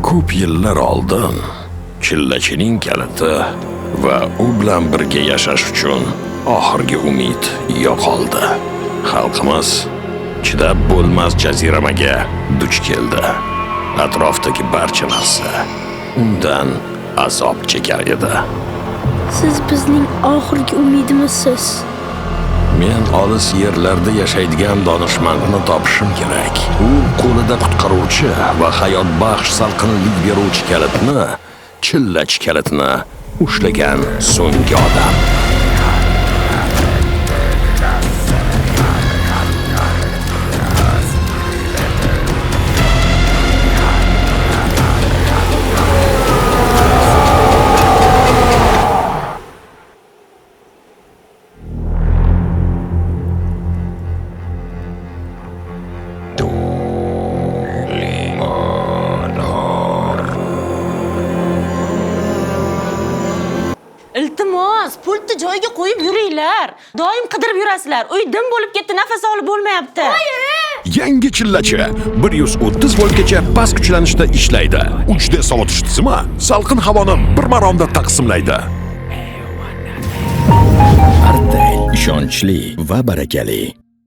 Ko'p yillar oldin chillachining kaliti va u bilan birga yashash uchun oxirgi umid yo'qoldi. Xalqimiz chidab bo'lmas jaziramaga duch keldi. Atrofdagi barcha narsa undan azob chekar edi. Siz bizning oxirgi umidimizsiz. Men olis yerlarda yashaydigan donishmandni topishim kerak. U qo'lida qutqaruvchi va hayot baxsh salqinlik beruvchi kalitni, chillachi kalitni ushlagan so'nggi odam. Iltimos, pultni joyiga qo'yib yuringlar. Doim qidirib yurasizlar. Uy dim bo'lib ketdi, nafas olib bo'lmayapti. Yangi chillachi 130 voltgacha past kuchlanishda ishlaydi. 3D sovutish tizimi salqin havoni bir maromda taqsimlaydi. Artel ishonchli va barakali.